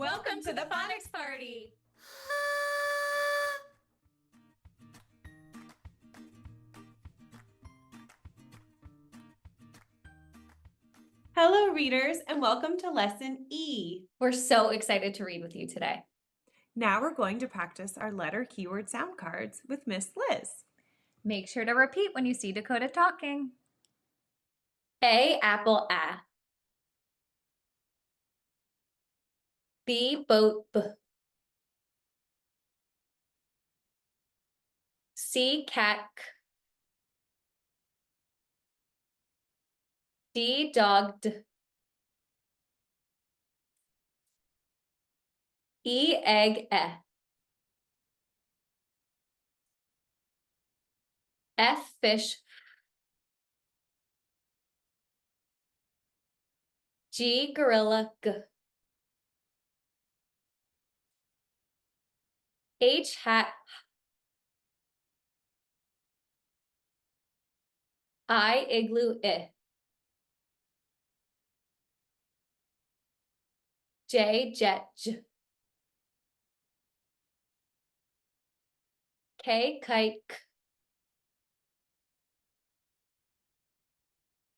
Welcome to the Phonics Party! Hello, readers, and welcome to Lesson E. We're so excited to read with you today. Now we're going to practice our letter keyword sound cards with Miss Liz. Make sure to repeat when you see Decoda talking. A, apple, A. B, boat, B. C, cat, K. D, dog, D. E, egg, E. F, fish, G, gorilla, G. H, hat, I, igloo, I. J, jet, J. K, kite, K.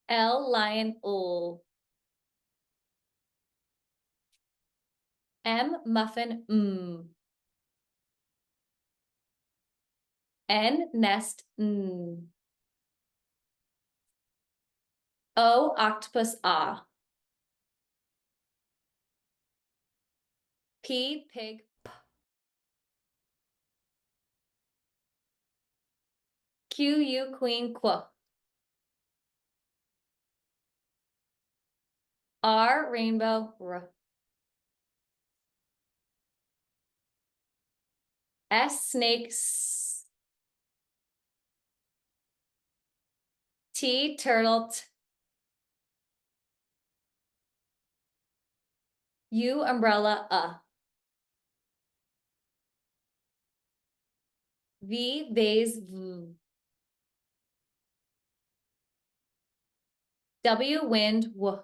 L, lion, L. M, muffin, M. N, nest, N. O, octopus, ah. P, pig, P. Q, U, queen, Qu. R, rainbow, R. S, snake, S. T, turtle, T. U, umbrella, V, vase, V. W, wind, W.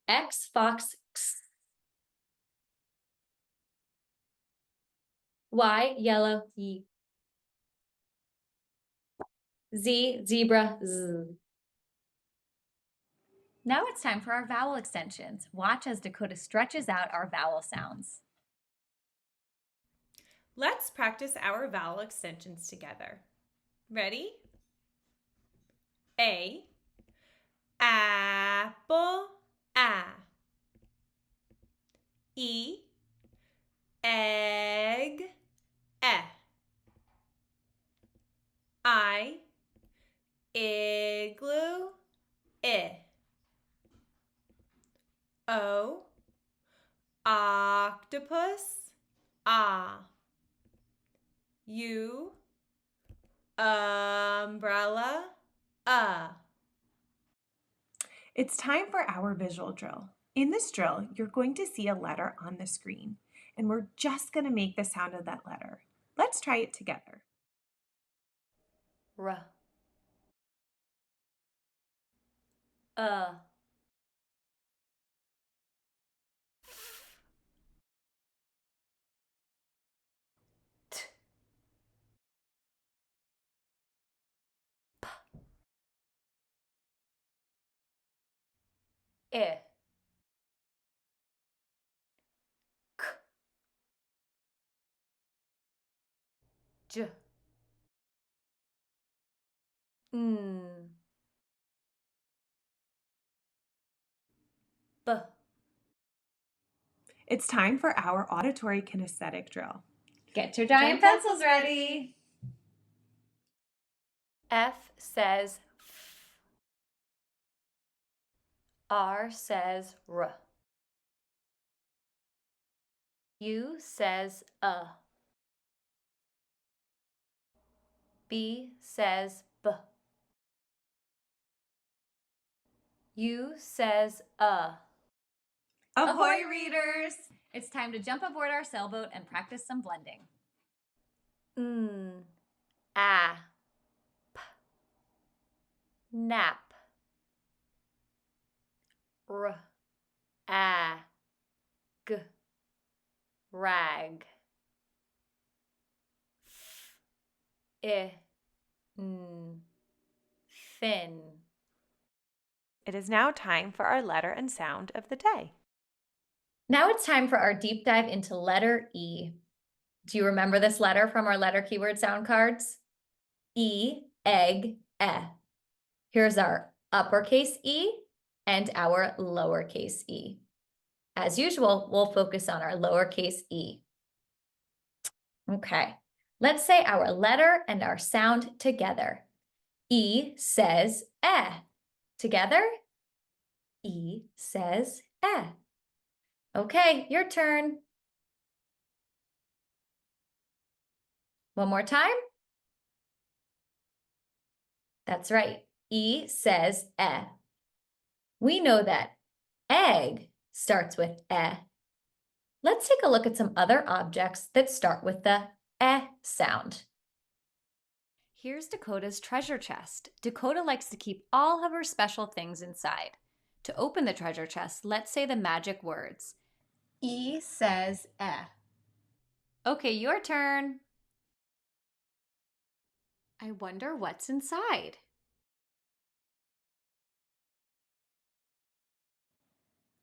X, fox, X. Y, yellow, Y. Z, zebra, Z. Now it's time for our vowel extensions. Watch as Decoda stretches out our vowel sounds. Let's practice our vowel extensions together. Ready? A, apple, A. E, egg, E. I, igloo, I. O, octopus, ah. U, umbrella, It's time for our visual drill. In this drill, you're going to see a letter on the screen, and we're just going to make the sound of that letter. Let's try it together. R. T. I. K. J. N. B. It's time for our auditory kinesthetic drill. Get your giant pencils ready. F says F. R says R. U says B says B. U says Ahoy, readers! It's time to jump aboard our sailboat and practice some blending. A. P. Nap. R. g, rag. F, n, fin. It is now time for our letter and sound of the day. Now it's time for our deep dive into letter E. Do you remember this letter from our letter keyword sound cards? E, egg, eh. Here's our uppercase E and our lowercase e. As usual, we'll focus on our lowercase e. Okay, let's say our letter and our sound together. E says eh. Together, E says eh. Okay, your turn. One more time. That's right. E says eh. We know that egg starts with eh. Let's take a look at some other objects that start with the eh sound. Here's Dakoda's treasure chest. Decoda likes to keep all of her special things inside. To open the treasure chest, let's say the magic words. E says eh. Okay, your turn. I wonder what's inside.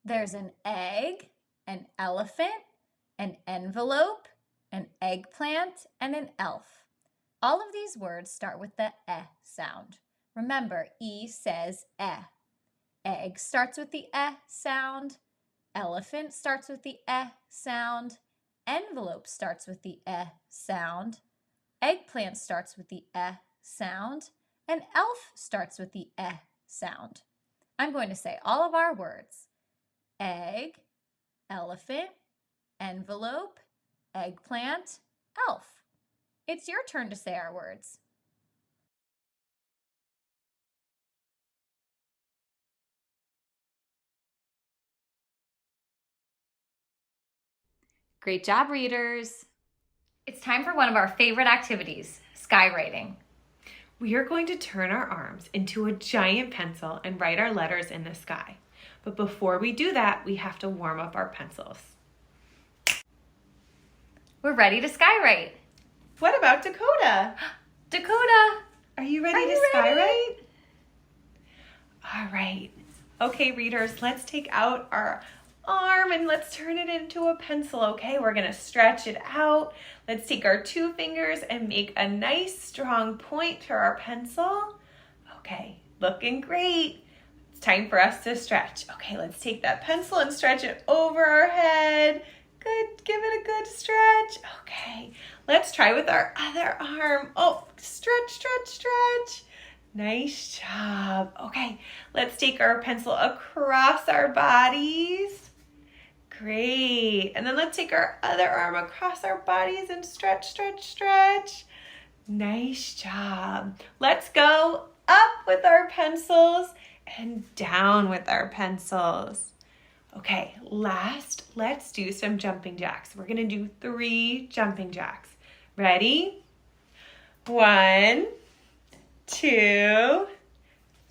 There's an egg, an elephant, an envelope, an eggplant, and an elf. All of these words start with the eh sound. Remember, E says eh. Egg starts with the eh sound. Elephant starts with the eh sound. Envelope starts with the eh sound. Eggplant starts with the eh sound. And elf starts with the eh sound. I'm going to say all of our words. Egg, elephant, envelope, eggplant, elf. It's your turn to say our words. Great job, readers. It's time for one of our favorite activities, skywriting. We are going to turn our arms into a giant pencil and write our letters in the sky. But before we do that, we have to warm up our pencils. We're ready to skywrite. What about Decoda? Decoda! Are you ready to skywrite? All right. Okay, readers, let's take out our arm and let's turn it into a pencil, okay? We're gonna stretch it out. Let's take our 2 fingers and make a nice strong point to our pencil. Okay, looking great. It's time for us to stretch. Okay, let's take that pencil and stretch it over our head. Good, give it a good stretch. Okay, let's try with our other arm. Oh, stretch, stretch, stretch. Nice job. Okay, let's take our pencil across our bodies. Great. And then let's take our other arm across our bodies and stretch, stretch, stretch. Nice job. Let's go up with our pencils and down with our pencils. Okay, last, let's do some jumping jacks. We're gonna do 3 jumping jacks. Ready? 1, 2,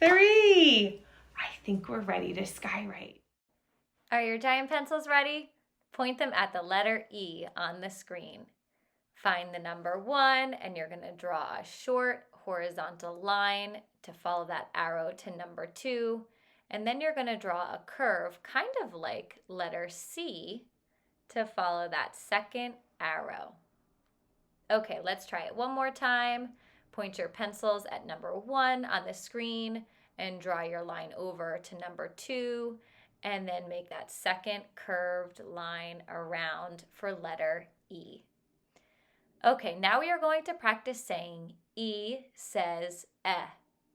3. I think we're ready to skywrite. Are your giant pencils ready? Point them at the letter E on the screen. Find the number 1 and you're gonna draw a short horizontal line to follow that arrow to number 2. And then you're going to draw a curve, kind of like letter C, to follow that second arrow. Okay, let's try it one more time. Point your pencils at number 1 on the screen and draw your line over to number 2, and then make that second curved line around for letter E. Okay, now we are going to practice saying E says eh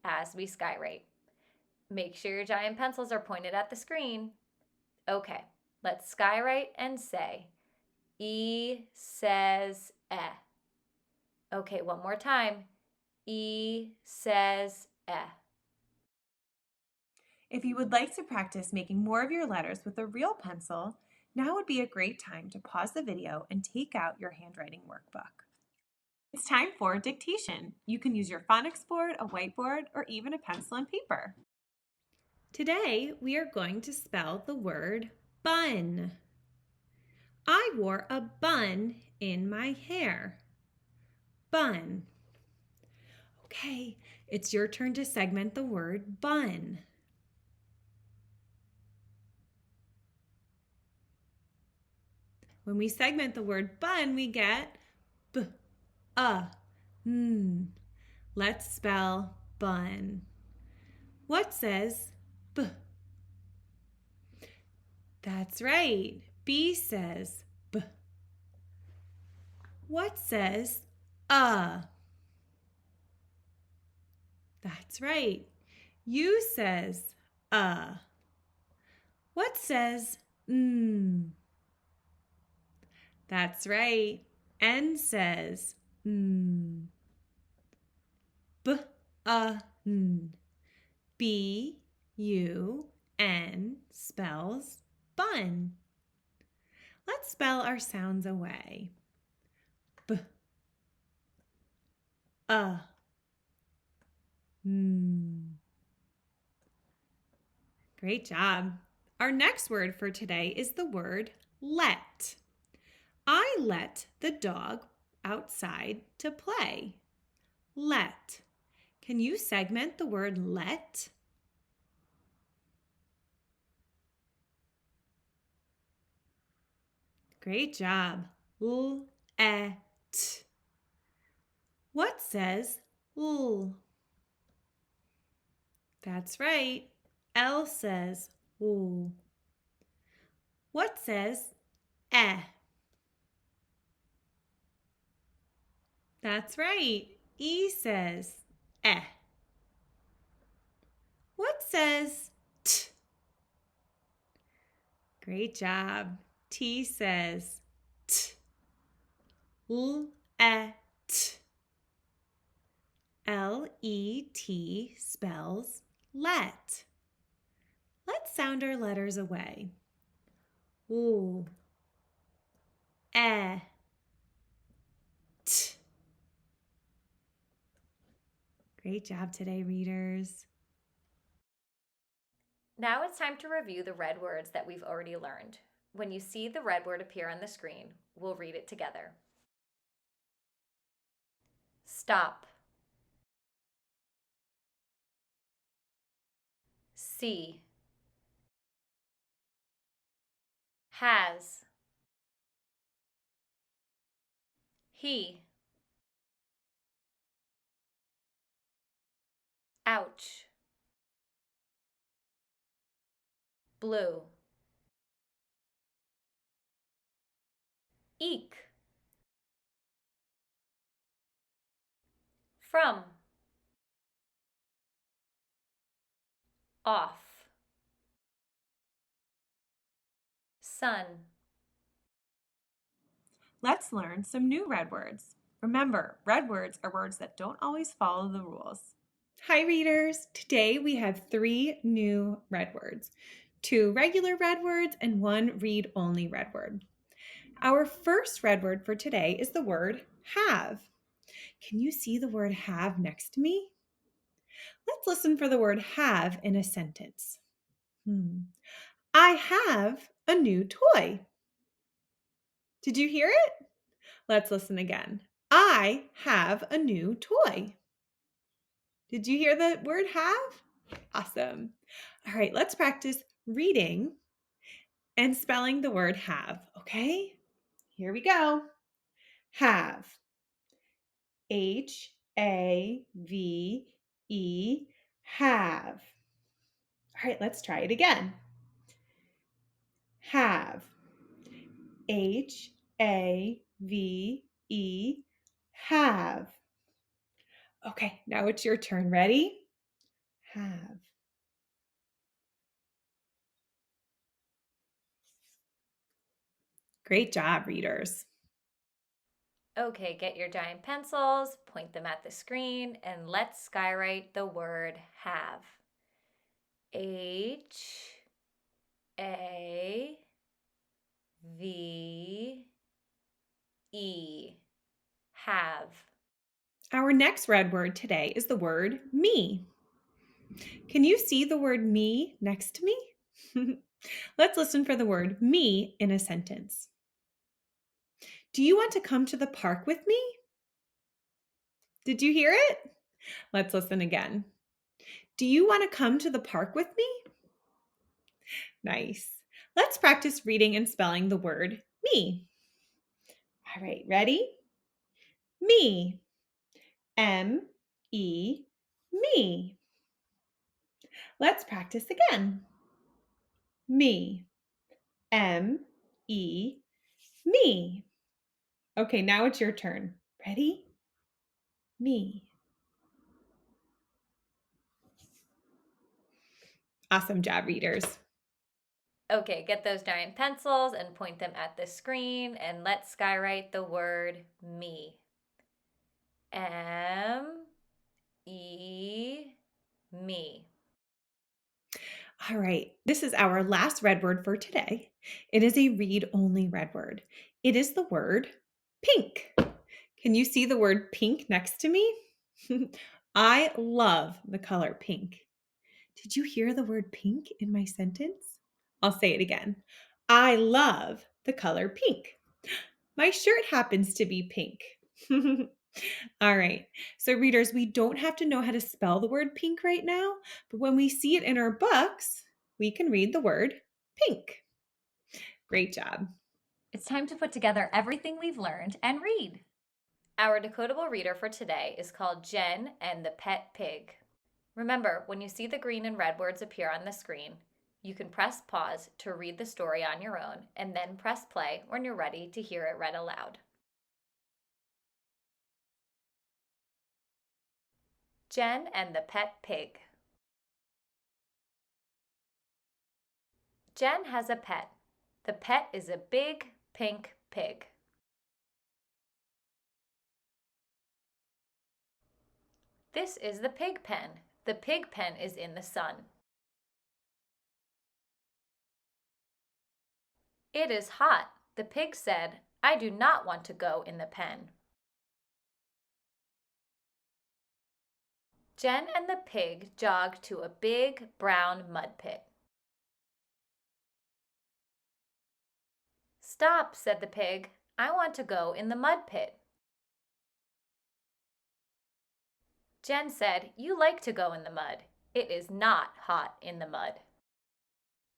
as we skywrite. Make sure your giant pencils are pointed at the screen. Okay, let's skywrite and say, E says eh. Okay, one more time. E says eh. If you would like to practice making more of your letters with a real pencil, now would be a great time to pause the video and take out your handwriting workbook. It's time for dictation. You can use your phonics board, a whiteboard, or even a pencil and paper. Today, we are going to spell the word bun. I wore a bun in my hair. Bun. Okay, it's your turn to segment the word bun. When we segment the word bun, we get b, n. Let's spell bun. What says b? That's right. B says b. What says That's right. U says What says n? That's right. N says n. B-u-n. B-U-N spells bun. Let's spell our sounds away. B, n. Great job. Our next word for today is the word let. I let the dog outside to play. Let. Can you segment the word let? Great job. L-et. What says l? That's right. L says l. What says eh? That's right. E says eh. What says t? Great job. T says t. L-et. L-E-T spells let. Let's sound our letters away. L, e, t. Great job today, readers. Now it's time to review the red words that we've already learned. When you see the red word appear on the screen, we'll read it together. Stop. See. Has. He. Ouch. Blue. Eek. From. Off. Sun. Let's learn some new red words. Remember, red words are words that don't always follow the rules. Hi, readers. Today we have 3 new red words, 2 regular red words and 1 read-only red word. Our first red word for today is the word have. Can you see the word have next to me? Let's listen for the word have in a sentence. I have a new toy. Did you hear it? Let's listen again. I have a new toy. Did you hear the word have? Awesome. All right, let's practice reading and spelling the word have, okay? Here we go. Have. H-A-V-E, have. All right, let's try it again. Have. H-A-V-E, have. Okay, now it's your turn. Ready? Have. Great job, readers. Okay, get your giant pencils, point them at the screen, and let's skywrite the word have. H-A-V-E. Have. Our next red word today is the word me. Can you see the word me next to me? Let's listen for the word me in a sentence. Do you want to come to the park with me? Did you hear it? Let's listen again. Do you want to come to the park with me? Nice. Let's practice reading and spelling the word me. All right, ready? Me. M-E, me. Let's practice again. Me. M-E, me. Okay, now it's your turn. Ready? Me. Awesome job, readers. Okay, get those giant pencils and point them at the screen, and let's skywrite the word me. M-E, me. All right, this is our last red word for today. It is a read-only red word. It is the word pink. Can you see the word pink next to me? I love the color pink. Did you hear the word pink in my sentence? I'll say it again. I love the color pink. My shirt happens to be pink. All right. So readers, we don't have to know how to spell the word pink right now, but when we see it in our books, we can read the word pink. Great job. It's time to put together everything we've learned and read. Our decodable reader for today is called Jen and the Pet Pig. Remember, when you see the green and red words appear on the screen, you can press pause to read the story on your own and then press play when you're ready to hear it read aloud. Jen and the Pet Pig. Jen has a pet. The pet is a big pink pig. This is the pig pen. The pig pen is in the sun. It is hot. The pig said, I do not want to go in the pen. Jen and the pig jogged to a big brown mud pit. Stop, said the pig. I want to go in the mud pit. Jen said, you like to go in the mud. It is not hot in the mud.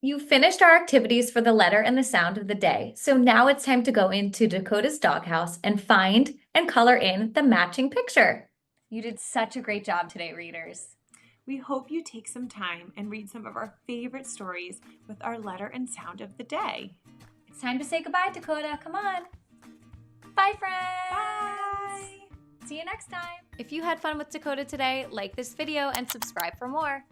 You've finished our activities for the letter and the sound of the day, so now it's time to go into Dakota's doghouse and find and color in the matching picture. You did such a great job today, readers. We hope you take some time and read some of our favorite stories with our letter and sound of the day. It's time to say goodbye, Dakota. Come on. Bye, friends. Bye. See you next time. If you had fun with Dakota today, like this video and subscribe for more.